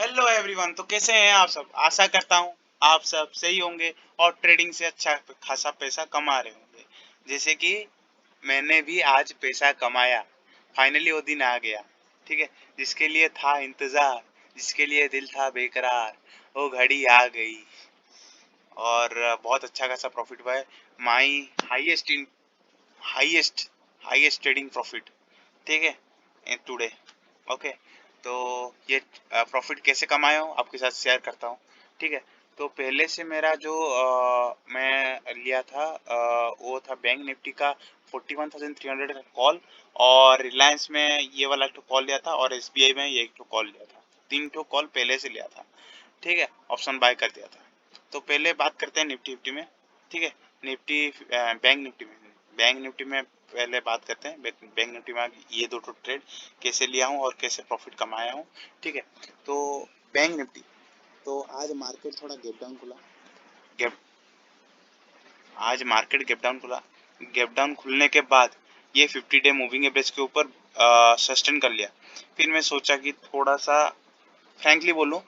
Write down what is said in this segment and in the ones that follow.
Hello everyone. तो कैसे हैं आप सब? आशा करता हूँ आप सब सही होंगे और ट्रेडिंग से अच्छा खासा पैसा कमा रहे होंगे। जैसे कि मैंने भी आज पैसा कमाया। फाइनली वो दिन आ गया। ठीक है। जिसके लिए था इंतजार, जिसके लिए दिल था बेकरार, वो घड़ी आ गई और बहुत अच्छा खासा प्रॉफिट हुआ है। My highest in highest highest trading profit. ठीक है, टुडे। ओके। तो ये प्रॉफिट कैसे कमाया हूँ आपके साथ शेयर करता हूँ। ठीक है। तो पहले से मेरा जो मैं लिया था वो था बैंक निफ्टी का 41,300 का कॉल, और रिलायंस में ये वाला एक कॉल लिया था, और एसबीआई में ये एक कॉल लिया था। 3 कॉल पहले से लिया था। ठीक है। ऑप्शन बाय कर दिया था। तो पहले बात करते हैं निफ्टी निफ्टी में। ठीक है। निफ्टी बैंक निफ्टी में पहले बात करते हैं। बैंक निफ्टी में ये दो ट्रेड कैसे लिया हूँ और कैसे प्रॉफिट कमाया हूँ। ठीक है। तो बैंक निफ्टी, तो आज मार्केट थोड़ा गैप डाउन खुला। गैप आज मार्केट गैप डाउन खुला। गैप डाउन खुलने के बाद ये 50 डे मूविंग एवरेज के ऊपर सस्टेन कर लिया। फिर मैं सोचा कि थोड़ा सा, फ्रैंकली बोलूँ,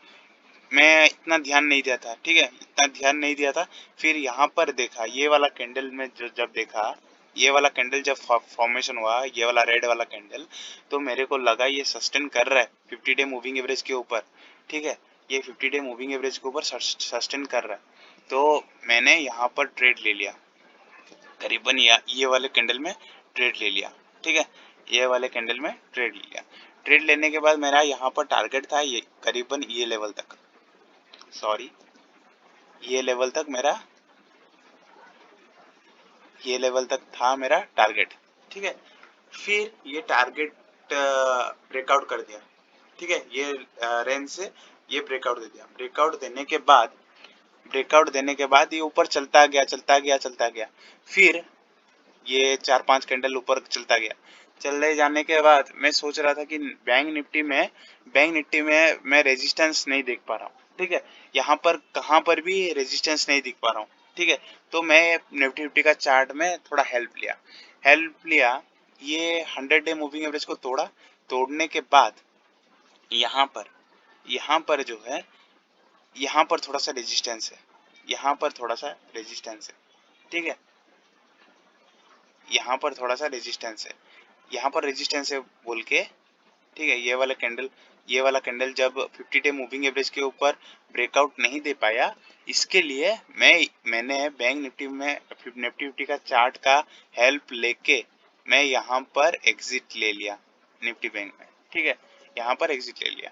मैं इतना ध्यान नहीं दिया था। ठीक है, इतना ध्यान नहीं दिया था। फिर यहाँ पर देखा ये वाला कैंडल में, जो जब देखा ये वाला कैंडल जब फॉर्मेशन हुआ, ये वाला रेड वाला कैंडल, तो मेरे को लगा ये सस्टेन कर रहा है 50 डे मूविंग एवरेज के ऊपर। ठीक है। ये 50 डे मूविंग एवरेज के ऊपर सस्टेन कर रहा है। तो मैंने यहाँ पर ट्रेड ले लिया, करीबन ये वाले कैंडल में ट्रेड ले लिया। ठीक है। ये वाले कैंडल में ट्रेड ले लिया। ट्रेड लेने के बाद मेरा यहाँ पर टारगेट था ये करीबन ये लेवल तक। सॉरी, ये लेवल तक मेरा ये लेवल तक था मेरा टारगेट। ठीक है। फिर ये टारगेट ब्रेकआउट कर दिया। ठीक है। ये रेंज से ये ब्रेकआउट दे दिया। ब्रेकआउट देने के बाद ये ऊपर चलता गया, चलता गया, चलता गया। फिर ये 4-5 कैंडल ऊपर चलता गया। चलने जाने के बाद मैं सोच रहा था कि बैंक निफ्टी में मैं रेजिस्टेंस नहीं देख पा रहा हूँ। ठीक है। यहाँ पर कहाँ पर भी रेजिस्टेंस नहीं दिख पा रहा हूँ। ठीक है। तो मैं निफ्टी निफ्टी का चार्ट में थोड़ा हेल्प लिया। ये 100 डे मूविंग एवरेज को तोड़ा। तोड़ने के बाद यहाँ पर जो है, यहाँ पर थोड़ा सा रेजिस्टेंस है। यहाँ पर थोड़ा सा रेजिस्टेंस है। ठीक है। यहाँ पर थोड़ा सा रेजिस्टेंस है। यहाँ पर रेजिस्टेंस है बोल के, ठीक है, ये वाला कैंडल जब 50 डे मूविंग एवरेज के ऊपर ब्रेकआउट नहीं दे पाया, इसके लिए मैंने बैंक निफ्टी का चार्ट का हेल्प लेके मैं यहाँ पर एग्जिट ले लिया निफ्टी बैंक में। ठीक है। यहाँ पर एग्जिट ले लिया,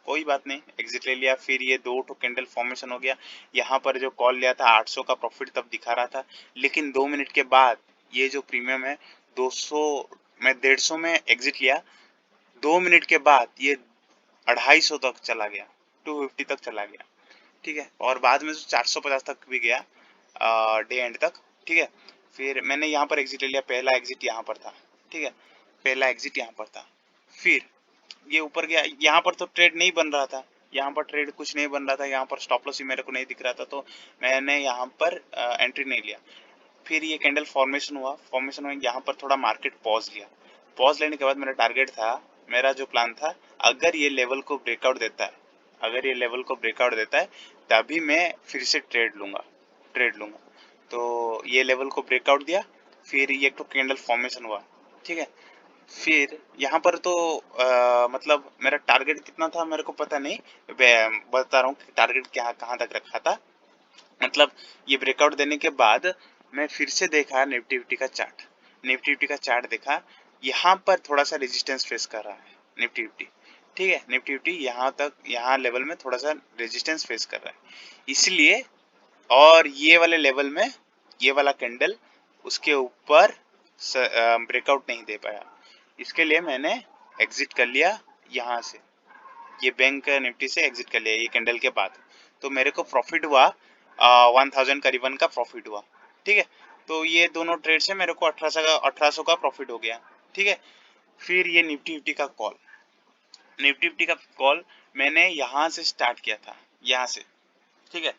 कोई बात नहीं, एग्जिट ले लिया। फिर ये दो ठो कैंडल फॉर्मेशन हो गया। यहाँ पर जो कॉल लिया था 800 का प्रॉफिट तब दिखा रहा था, लेकिन 2 मिनट के बाद ये जो प्रीमियम है 200, मैं 150 में एग्जिट लिया। 2 मिनट के बाद ये 250 तक चला गया, 250 तक चला गया। ठीक है। और बाद में तो 450 तक भी गया डे एंड तक। ठीक है। फिर मैंने यहाँ पर एग्जिट ले लिया। पहला एग्जिट यहाँ पर था। ठीक है। पहला एग्जिट यहाँ पर था। फिर ये ऊपर गया। यहाँ पर तो ट्रेड नहीं बन रहा था, यहाँ पर ट्रेड कुछ नहीं बन रहा था। यहाँ पर स्टॉप लॉस ही मेरे को नहीं दिख रहा था, तो मैंने यहाँ पर एंट्री नहीं लिया। फिर ये कैंडल फॉर्मेशन हुआ। यहाँ पर थोड़ा मार्केट पॉज लिया। पॉज लेने के बाद मेरा जो प्लान था, अगर ये लेवल को ब्रेकआउट देता है, तभी मैं फिर से ट्रेड लूंगा। तो ये लेवल को ब्रेकआउट दिया। फिर ये एक तो कैंडल फॉर्मेशन हुआ। ठीक है। फिर यहाँ पर तो मतलब मेरा टारगेट कितना था मेरे को पता नहीं। बता रहा हूँ कि टारगेट क्या कहाँ तक रखा था। मतलब ये ब्रेकआउट देने के बाद मैं फिर से देखा निफ्टी निफ्टी का चार्ट देखा। यहाँ पर थोड़ा सा रेजिस्टेंस फेस कर रहा है निफ्टी निफ्टी। ठीक है। निफ्टी निफ्टी यहाँ लेवल में थोड़ा सा रेजिस्टेंस फेस कर रहा है, इसलिए। और ये वाले लेवल में ये वाला कैंडल उसके ऊपर ब्रेकआउट नहीं दे पाया, इसके लिए मैंने एग्जिट कर लिया यहाँ से। ये बैंक निफ्टी से एग्जिट कर लिया ये कैंडल के बाद। तो मेरे को प्रॉफिट हुआ 1000 करीबन का प्रॉफिट हुआ। ठीक है। तो ये दोनों ट्रेड से मेरे को 1800 का प्रॉफिट हो गया। ठीक है। फिर ये निफ्टी निफ्टी का कॉल मैंने यहाँ से स्टार्ट किया था, यहाँ से। ठीक है।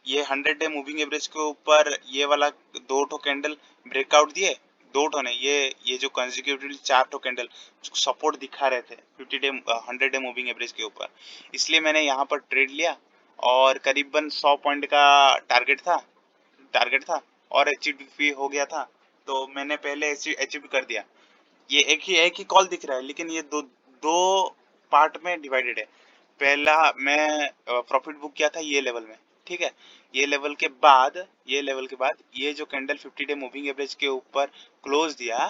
ये 100 डे मूविंग एवरेज के ऊपर ये वाला दो ठो कैंडल ब्रेकआउट दिए, दो ठो नहीं, ये जो कंसेक्यूटिवली 4 ठो कैंडल सपोर्ट दिखा रहे थे 50 डे 100 डे मूविंग एवरेज के ऊपर, इसलिए मैंने यहाँ पर ट्रेड लिया और करीबन 100 पॉइंट का टारगेट था और अचीव भी हो गया था। तो मैंने पहले अचीव कर दिया। ये एक ही कॉल दिख रहा है, लेकिन ये दो दो पार्ट में डिवाइडेड है। पहला मैं प्रॉफिट बुक किया था ये लेवल में, ठीक है। ये लेवल के बाद ये जो कैंडल 50 डे मूविंग एवरेज के ऊपर क्लोज दिया,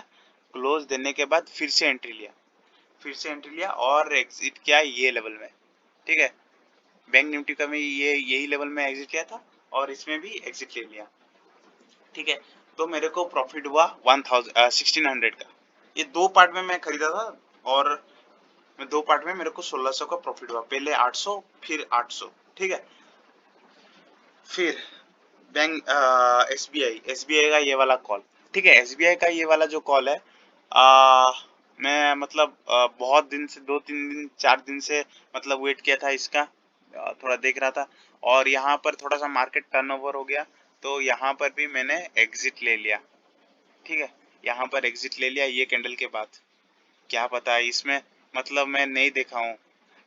क्लोज देने के बाद फिर से एंट्री लिया और एग्जिट किया ये लेवल में, ठीक है। बैंक निफ्टी का मैं यही लेवल में एग्जिट किया था और इसमें भी एग्जिट ले लिया, ठीक है। तो मेरे को प्रॉफिट हुआ 1600 का। ये दो पार्ट में मैं खरीदा था और मैं दो पार्ट में मेरे को 1600 का प्रॉफिट हुआ, पहले 800 फिर 800, ठीक है। फिर बैंक एसबीआई का ये वाला कॉल, ठीक है। एसबीआई का ये वाला जो कॉल है, मैं मतलब बहुत दिन से 2-3 दिन 4 दिन से मतलब वेट किया था इसका, थोड़ा देख रहा था और यहाँ पर थोड़ा सा मार्केट टर्नओवर हो गया, तो यहाँ पर भी मैंने एग्जिट ले लिया, ठीक है। यहाँ पर एग्जिट ले लिया ये कैंडल के बाद। क्या पता है इसमें, मतलब मैं नहीं देखा हूँ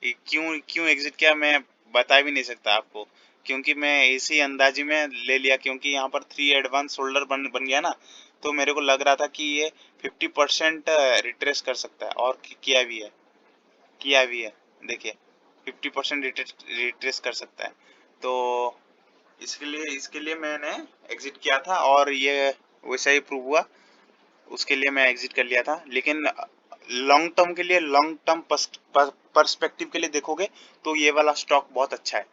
क्यों क्यों एग्जिट किया, मैं बता भी नहीं सकता आपको, क्योंकि मैं इसी अंदाजी में ले लिया, क्योंकि यहाँ पर 3 एडवांस होल्डर बन गया ना, तो मेरे को लग रहा था कि ये 50% रिट्रेस कर सकता है और किया भी है। देखिए 50% रिट्रेस कर सकता है, तो इसके लिए मैंने एग्जिट किया था और ये वैसा ही प्रूव हुआ। उसके लिए मैं एग्जिट कर लिया था, लेकिन लॉन्ग टर्म पर्सपेक्टिव के लिए देखोगे तो ये वाला स्टॉक बहुत अच्छा है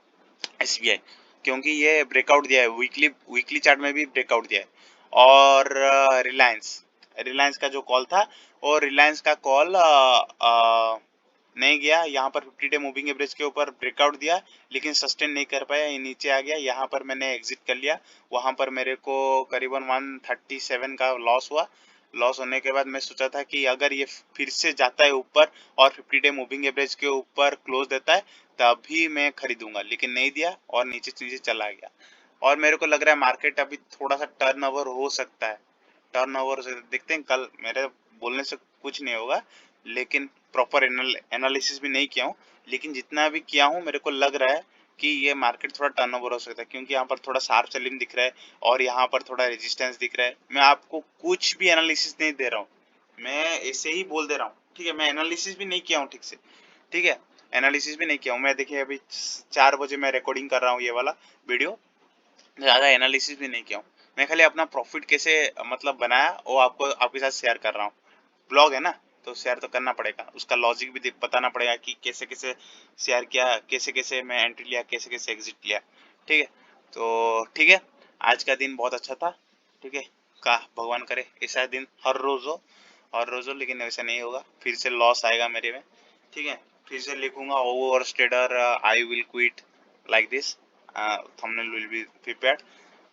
एसबीआई, क्योंकि ये ब्रेकआउट दिया है, वीकली चार्ट में भी ब्रेकआउट दिया है। और रिलायंस रिलायंस का जो कॉल था, और रिलायंस का कॉल नहीं गया, यहाँ पर 50 डे मूविंग एवरेज के ऊपर ब्रेकआउट दिया, लेकिन सस्टेन नहीं कर पाया, ये नीचे आ गया। यहाँ पर मैंने एग्जिट कर लिया, वहां पर मेरे को करीबन 137 का लॉस हुआ। लॉस होने के बाद मैं सोचा था कि अगर ये फिर से जाता है ऊपर और 50 डे मूविंग एवरेज के ऊपर क्लोज देता है तभी मैं खरीदूंगा, लेकिन नहीं दिया और नीचे नीचे चला गया। और मेरे को लग रहा है मार्केट अभी थोड़ा सा टर्नओवर हो सकता है, टर्नओवर से देखते हैं कल। मेरे बोलने से कुछ नहीं होगा, लेकिन प्रॉपर एनालिसिस भी नहीं किया हूँ, लेकिन जितना भी किया हूँ मेरे को लग रहा है कि ये मार्केट थोड़ा टर्नओवर हो सकता है, क्योंकि यहाँ पर थोड़ा शार्प सेलिंग दिख रहा है और यहाँ पर थोड़ा रेजिस्टेंस दिख रहा है। मैं आपको कुछ भी एनालिसिस नहीं दे रहा हूँ, मैं ऐसे ही बोल दे रहा हूँ, ठीक है। मैं एनालिसिस भी नहीं किया हूँ ठीक से, ठीक है। एनालिसिस भी नहीं किया हूँ मैं। देखिए अभी 4 बजे मैं रिकॉर्डिंग कर रहा हूँ ये वाला वीडियो, ज़्यादा एनालिसिस भी नहीं किया हूँ। मैं खाली अपना प्रॉफिट कैसे मतलब बनाया वो आपको आपके साथ शेयर कर रहा हूँ। ब्लॉग है ना, तो शेयर तो करना पड़ेगा, उसका लॉजिक भी बताना पड़ेगा कि कैसे कैसे शेयर किया, कैसे कैसे मैं एंट्री लिया, कैसे कैसे एग्जिट लिया, ठीक है। तो ठीक है, आज का दिन बहुत अच्छा था, ठीक है। का भगवान करे ऐसा दिन हर रोज हो, लेकिन वैसा नहीं होगा, फिर से लॉस आएगा मेरे में, ठीक है। फिर से लिखूंगा over trader I will quit like this, thumbnail will be prepared,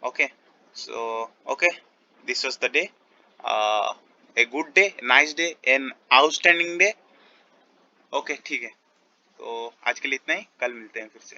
okay. So okay, this was the day, uh, a good day, nice day, an outstanding day, okay, ठीक है। तो आज के लिए इतना ही, कल मिलते हैं फिर से।